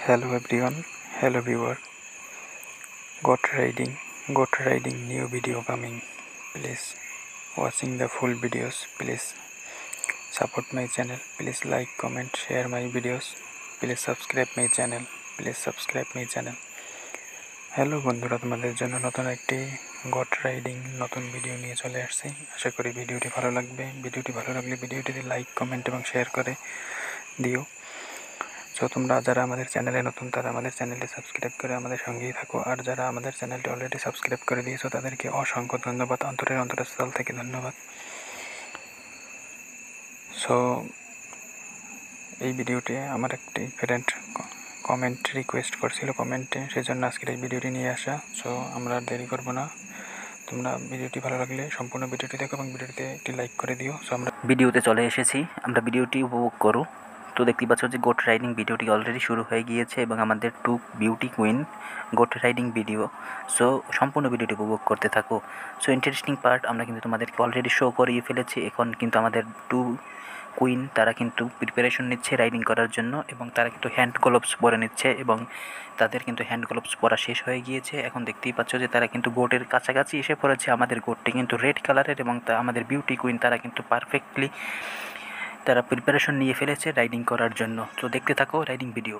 Hello everyone, hello viewer. Goat riding new video coming. Please watching the full videos. Please support my channel. Please like, comment, share my videos. Please subscribe my channel. Please subscribe my channel. Hello বন্ধুরা, তোমাদের জন্য নতুন একটি goat riding নতুন video নিয়ে চলে আসছি। আশা করি ভিডিওটি ভালো লাগবে। ভিডিওটি ভালো লাগলে ভিডিওটিতে লাইক, কমেন্ট এবং শেয়ার করে দিও। সো তোমরা যারা আমাদের চ্যানেলে নতুন তারা আমাদের চ্যানেলটি সাবস্ক্রাইব করে আমাদের সঙ্গেই থাকো, আর যারা আমাদের চ্যানেলটি অলরেডি সাবস্ক্রাইব করে দিয়েছো তাদেরকে অসংখ্য ধন্যবাদ, অন্তরস্থল থেকে ধন্যবাদ। সো এই ভিডিওটি আমার একটি ফ্রেন্ড কমেন্ট রিকোয়েস্ট করছিল কমেন্টে, সেজন্য আজকের এই ভিডিওটি নিয়ে আসা। সো আমরা দেরি করব না, তোমরা ভিডিওটি ভালো লাগলে সম্পূর্ণ ভিডিওটি দেখো এবং ভিডিওটিতে একটি লাইক করে দিও। সো আমরা ভিডিওতে চলে এসেছি, আমরা ভিডিওটি উপভোগ করো। তো দেখতেই পাচ্ছ যে গোট রাইডিং ভিডিওটি অলরেডি শুরু হয়ে গিয়েছে এবং আমাদের two beauty queen goat riding video. So সম্পূর্ণ ভিডিওটি উপভোগ করতে থাকো। সো ইন্টারেস্টিং পার্ট আমরা কিন্তু তোমাদেরকে অলরেডি শো করিয়ে ফেলেছি। এখন কিন্তু আমাদের টু কুইন তারা কিন্তু প্রিপারেশন নিচ্ছে রাইডিং করার জন্য এবং তারা কিন্তু হ্যান্ড গ্লোভস পরে নিচ্ছে এবং তাদের কিন্তু হ্যান্ড গ্লোভস পরা শেষ হয়ে গিয়েছে। এখন দেখতেই পাচ্ছ যে তারা কিন্তু গোটের কাছাকাছি এসে পড়েছে। আমাদের গোটটি কিন্তু রেড কালারের এবং আমাদের বিউটি কুইন তারা কিন্তু পারফেক্টলি তারা প্রিপারেশন নিয়ে ফেলেছে রাইডিং করার জন্য। তো দেখতে থাকো riding video.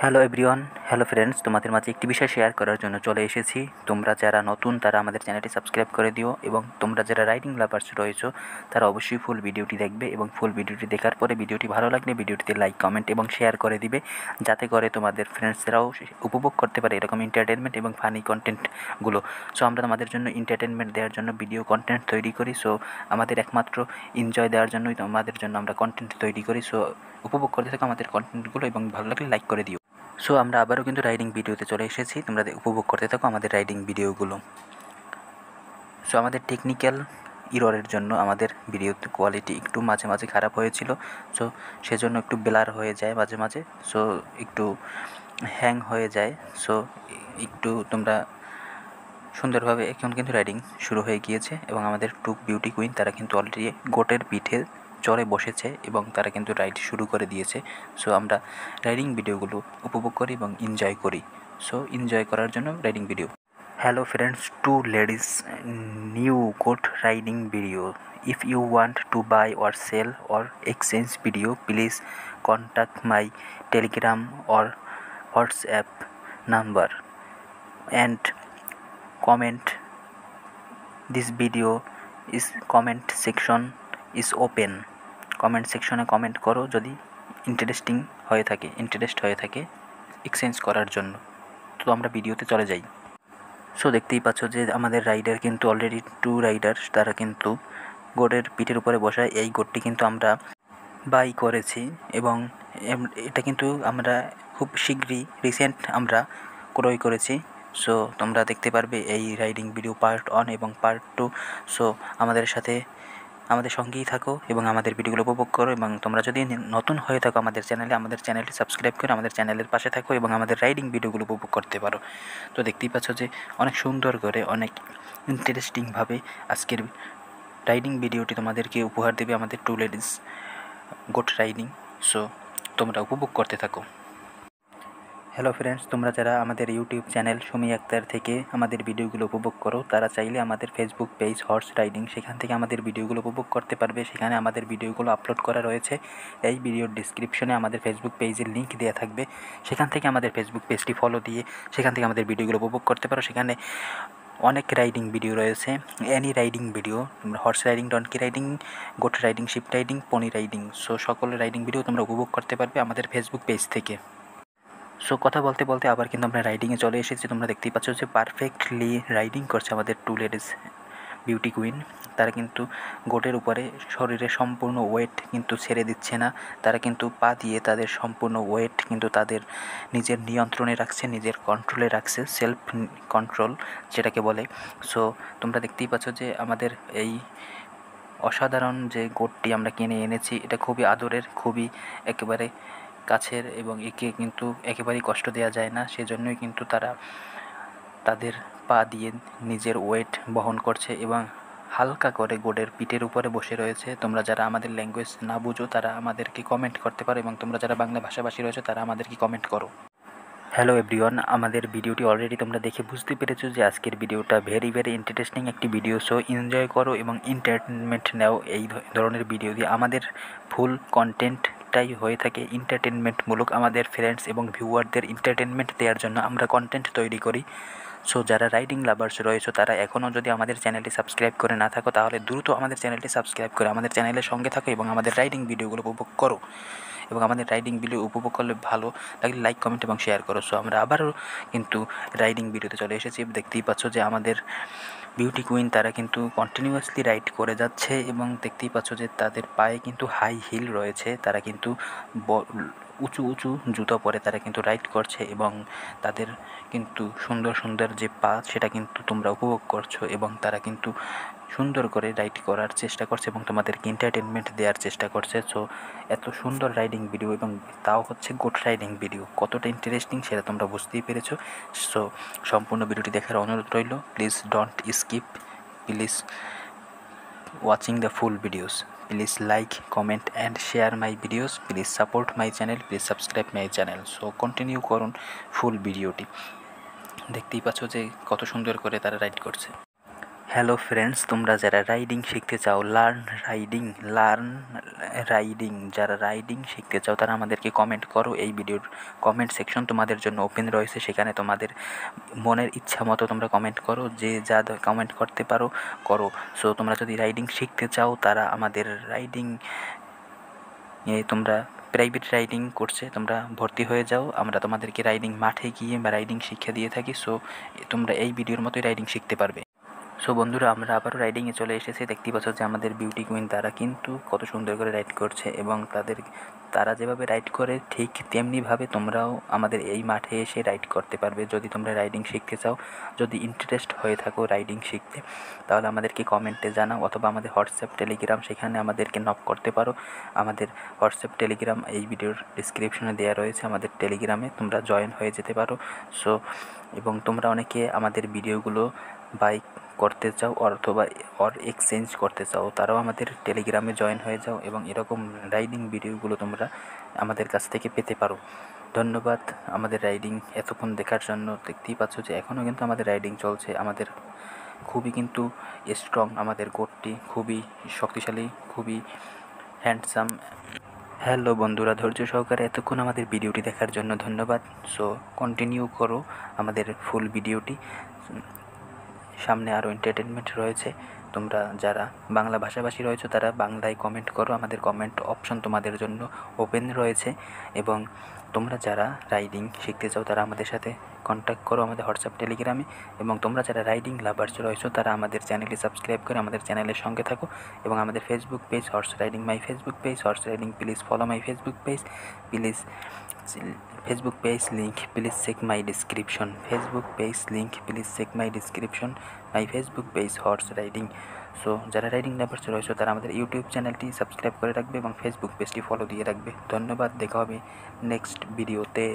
Hello everyone, hello friends, তোমাদের মাঝে একটি বিষয় শেয়ার করার জন্য চলে এসেছি। তোমরা যারা নতুন তারা আমাদের চ্যানেলটি সাবস্ক্রাইব করে দিও এবং তোমরা যারা রাইডিং লাভার্স রয়েছো তারা অবশ্যই ফুল ভিডিওটি দেখবে এবং ফুল ভিডিওটি দেখার পরে ভিডিওটি ভালো লাগলে ভিডিওটিতে লাইক, কমেন্ট এবং শেয়ার করে দিবে, যাতে করে তোমাদের ফ্রেন্ডসরাও উপভোগ করতে পারে এরকম এন্টারটেনমেন্ট এবং ফানি কন্টেন্টগুলো। সো আমরা তোমাদের জন্য এন্টারটেনমেন্ট দেওয়ার জন্য ভিডিও কন্টেন্ট তৈরি করি। সো আমাদের একমাত্র এনজয় দেওয়ার জন্যই তোমাদের জন্য আমরা কন্টেন্ট তৈরি করি। সো উপভোগ করতে থাকো আমাদের কন্টেন্টগুলো এবং ভালো লাগলে লাইক করে দিও। সো আমরা আবারও কিন্তু রাইডিং ভিডিওতে চলে এসেছি, তোমরা উপভোগ করতে থাকো আমাদের রাইডিং ভিডিওগুলো। সো আমাদের টেকনিক্যাল ইররের জন্য আমাদের ভিডিও কোয়ালিটি একটু মাঝে মাঝে খারাপ হয়েছিল। সো সেজন্য একটু ব্লার হয়ে যায় মাঝে মাঝে, সো একটু হ্যাং হয়ে যায়। সো একটু তোমরা সুন্দরভাবে এখন কিন্তু রাইডিং শুরু হয়ে গিয়েছে এবং আমাদের টু বিউটি কুইন তারা কিন্তু অলরেডি গোটের পিঠে চড়ে বসেছে এবং তারা কিন্তু রাইড শুরু করে দিয়েছে। সো আমরা রাইডিং ভিডিওগুলো উপভোগ করি এবং এনজয় করি। সো এনজয় করার জন্য riding video. Hello friends, two ladies new goat riding video. If you want to buy or sell or exchange video, please contact my Telegram or WhatsApp number and comment this video is comment section is open. Comment সেকশনে comment করো যদি interest হয়ে থাকে exchange করার জন্য। তো আমরা ভিডিওতে চলে যাই। সো দেখতেই পাচ্ছ যে আমাদের রাইডার কিন্তু অলরেডি টু রাইডার তারা কিন্তু গোটের পিঠের উপরে বসায় এই গোটটি কিন্তু আমরা বাই করেছি এবং এটা কিন্তু আমরা খুব শীঘ্রই রিসেন্ট আমরা ক্রয় করেছি। সো তোমরা দেখতে পারবে এই রাইডিং ভিডিও পার্ট 1 এবং পার্ট 2। সো আমাদের সাথে আমাদের সঙ্গেই থাকো এবং আমাদের ভিডিওগুলো উপভোগ করো এবং তোমরা যদি নতুন হয়ে থাকো আমাদের চ্যানেলটি সাবস্ক্রাইব করে আমাদের চ্যানেলের পাশে থাকো এবং আমাদের রাইডিং ভিডিওগুলো উপভোগ করতে পারো। তো দেখতেই পাচ্ছ যে অনেক সুন্দর করে অনেক ইন্টারেস্টিংভাবে আজকের রাইডিং ভিডিওটি তোমাদেরকে উপহার দেবে আমাদের two ladies goat riding. So তোমরা উপভোগ করতে থাকো। হ্যালো ফ্রেন্ডস, তোমরা যারা আমাদের ইউটিউব চ্যানেল সুমি আক্তার থেকে আমাদের ভিডিওগুলো উপভোগ করো তারা চাইলে আমাদের ফেসবুক পেজ হর্স রাইডিং, সেখান থেকে আমাদের ভিডিওগুলো উপভোগ করতে পারবে। সেখানে আমাদের ভিডিওগুলো আপলোড করা রয়েছে। এই ভিডিওর ডিসক্রিপশনে আমাদের ফেসবুক পেজের লিঙ্ক দেওয়া থাকবে, সেখান থেকে আমাদের ফেসবুক পেজটি ফলো দিয়ে সেখান থেকে আমাদের ভিডিওগুলো উপভোগ করতে পারো। সেখানে অনেক রাইডিং ভিডিও রয়েছে, any riding video, horse riding, donkey riding, goat riding, sheep riding, pony riding, so সকল রাইডিং ভিডিও তোমরা উপভোগ করতে পারবে আমাদের ফেসবুক পেজ থেকে। সো কথা বলতে বলতে আবার কিন্তু আমরা রাইডিংয়ে চলে এসেছি। তোমরা দেখতেই পাচ্ছ যে পারফেক্টলি রাইডিং করছে আমাদের টু লেডিস বিউটি কুইন। তারা কিন্তু গোটের উপরে শরীরে সম্পূর্ণ ওয়েট কিন্তু ছেড়ে দিচ্ছে না, তারা কিন্তু পা দিয়ে তাদের সম্পূর্ণ ওয়েট কিন্তু তাদের নিজের নিয়ন্ত্রণে রাখছে, নিজের কন্ট্রোলে রাখছে, সেলফ কন্ট্রোল যেটাকে বলে। সো তোমরা দেখতেই পাচ্ছ যে আমাদের এই অসাধারণ যে গোটটি আমরা কিনে এনেছি এটা খুবই আদরের, খুবই একেবারে কাছের এবং একে কিন্তু একেবারেই কষ্ট দেওয়া যায় না। সেজন্যই কিন্তু তারা তাদের পা দিয়ে নিজের ওয়েট বহন করছে এবং হালকা করে গোটের পিঠের উপরে বসে রয়েছে। তোমরা যারা আমাদের ল্যাঙ্গুয়েজ না বুঝো তারা আমাদেরকে কমেন্ট করতে পারো এবং তোমরা যারা বাংলা ভাষাভাষী রয়েছে তারা আমাদেরকে কমেন্ট করো। হ্যালো এভরিওয়ান, আমাদের ভিডিওটি অলরেডি তোমরা দেখে বুঝতে পেরেছো যে আজকের ভিডিওটা ভেরি ইন্টারেস্টিং একটি ভিডিও। সো এনজয় করো এবং এন্টারটেনমেন্ট নাও। এই ধরনের ভিডিও দিয়ে আমাদের ফুল কন্টেন্টটাই হয়ে থাকে এন্টারটেনমেন্টমূলক। আমাদের ফ্রেন্ডস এবং ভিউয়ারদের এন্টারটেনমেন্ট দেওয়ার জন্য আমরা কন্টেন্ট তৈরি করি। সো যারা রাইডিং লাভার্স রয়েছে তারা এখনও যদি আমাদের চ্যানেলটি সাবস্ক্রাইব করে না থাকো তাহলে দ্রুত আমাদের চ্যানেলটি সাবস্ক্রাইব করে আমাদের চ্যানেলের সঙ্গে থাকো এবং আমাদের রাইডিং ভিডিওগুলো উপভোগ করো। এবং আমাদের রাইডিং ভিডিও উপভোগ করলে ভালো লাগলে লাইক, কমেন্ট এবং শেয়ার করো। সো আমরা আবারও কিন্তু রাইডিং ভিডিওতে চলে এসেছি। দেখতেই পাচ্ছ যে আমাদের বিউটি কুইন তারা কিন্তু কন্টিনিউয়াসলি রাইড করে যাচ্ছে এবং দেখতেই পাচ্ছ যে তাদের পায়ে কিন্তু হাই হিল রয়েছে। তারা কিন্তু উঁচু উঁচু জুতো পরে তারা কিন্তু রাইড করছে এবং তাদের কিন্তু সুন্দর সুন্দর যে পা সেটা কিন্তু তোমরা উপভোগ করছো এবং তারা কিন্তু সুন্দর করে রাইড করার চেষ্টা করছে এবং তোমাদেরকে এন্টারটেনমেন্ট দেওয়ার চেষ্টা করছে। সো এত সুন্দর রাইডিং ভিডিও এবং তাও হচ্ছে গোট রাইডিং ভিডিও, কতটা ইন্টারেস্টিং সেটা তোমরা বুঝতেই পেরেছো। সো সম্পূর্ণ ভিডিওটি দেখার অনুরোধ রইল। Please don't skip, please watching the full videos, please like, comment and share my videos, please support my channel, please subscribe my channel. So continue করুন ফুল ভিডিওটি। দেখতেই পাচ্ছ যে কত সুন্দর করে তারা রাইড করছে। হ্যালো ফ্রেন্ডস, তোমরা যারা রাইডিং শিখতে চাও, লার্ন রাইডিং, যারা রাইডিং শিখতে চাও তারা আমাদেরকে কমেন্ট করো। এই ভিডিওর কমেন্ট সেকশন তোমাদের জন্য ওপেন রয়েছে, সেখানে তোমাদের মনের ইচ্ছা মতো তোমরা কমেন্ট করো, যে যা কমেন্ট করতে পারো করো। সো তোমরা যদি রাইডিং শিখতে চাও তারা আমাদের রাইডিং তোমরা প্রাইভেট রাইডিং কোর্সে তোমরা ভর্তি হয়ে যাও। আমরা তোমাদেরকে রাইডিং মাঠে গিয়ে বা রাইডিং শিক্ষা দিয়ে থাকি। সো তোমরা এই ভিডিওর মতোই রাইডিং শিখতে পারবে। সো বন্ধুরা, আমরা আবারও রাইডিংয়ে চলে এসেছি। দেখতেই পাচ্ছ যে আমাদের বিউটি কুইন তারা কিন্তু কত সুন্দর করে রাইড করছে এবং তারা যেভাবে রাইড করে ঠিক তেমনিভাবে তোমরাও আমাদের এই মাঠে এসে রাইড করতে পারবে। যদি তোমরা রাইডিং শিখতে চাও, যদি ইন্টারেস্ট হয়ে থাকো রাইডিং শিখতে, তাহলে আমাদেরকে কমেন্টে জানাও অথবা আমাদের হোয়াটসঅ্যাপ, টেলিগ্রাম, সেখানে আমাদেরকে নক করতে পারো। আমাদের হোয়াটসঅ্যাপ, টেলিগ্রাম এই ভিডিওর ডিসক্রিপশনে দেওয়া রয়েছে। আমাদের টেলিগ্রামে তোমরা জয়েন হয়ে যেতে পারো। সো এবং তোমরা অনেকে আমাদের ভিডিওগুলো বাইক করতে চাও অথবা এক্সচেঞ্জ করতে চাও, তারাও আমাদের টেলিগ্রামে জয়েন হয়ে যাও এবং এরকম রাইডিং ভিডিওগুলো তোমরা আমাদের কাছ থেকে পেতে পারো। ধন্যবাদ আমাদের রাইডিং এতক্ষণ দেখার জন্য। দেখতেই পাচ্ছ যে এখনও কিন্তু আমাদের রাইডিং চলছে। আমাদের খুবই কিন্তু স্ট্রং, আমাদের গোটটি খুবই শক্তিশালী, খুবই হ্যান্ডসাম। হ্যালো বন্ধুরা, ধৈর্য সহকারে এতক্ষণ আমাদের ভিডিওটি দেখার জন্য ধন্যবাদ। সো কন্টিনিউ করো আমাদের ফুল ভিডিওটি। সামনে আরও এন্টারটেনমেন্ট রয়েছে। তোমরা যারা বাংলা ভাষাভাষী রয়েছে তারা বাংলায় কমেন্ট করো, আমাদের কমেন্ট অপশন তোমাদের জন্য ওপেন রয়েছে। এবং তোমরা যারা রাইডিং শিখতে চাও তারা আমাদের সাথে কন্ট্যাক্ট করো আমাদের হোয়াটসঅ্যাপ, টেলিগ্রামে। এবং তোমরা যারা রাইডিং লাভার্স রয়েছো তারা আমাদের চ্যানেলটি সাবস্ক্রাইব করে আমাদের চ্যানেলের সঙ্গে থাকো। এবং আমাদের Facebook page horse riding, my Facebook page horse riding, please follow my Facebook page, please Facebook page link, please check my description. Facebook page link, please check my description. My Facebook page horse riding. So যারা riding lovers রয়েছে তারা আমাদের YouTube চ্যানেলটি subscribe করে রাখবে এবং Facebook পেজটি follow দিয়ে রাখবে। ধন্যবাদ, দেখা হবে নেক্সট ভিডিওতে।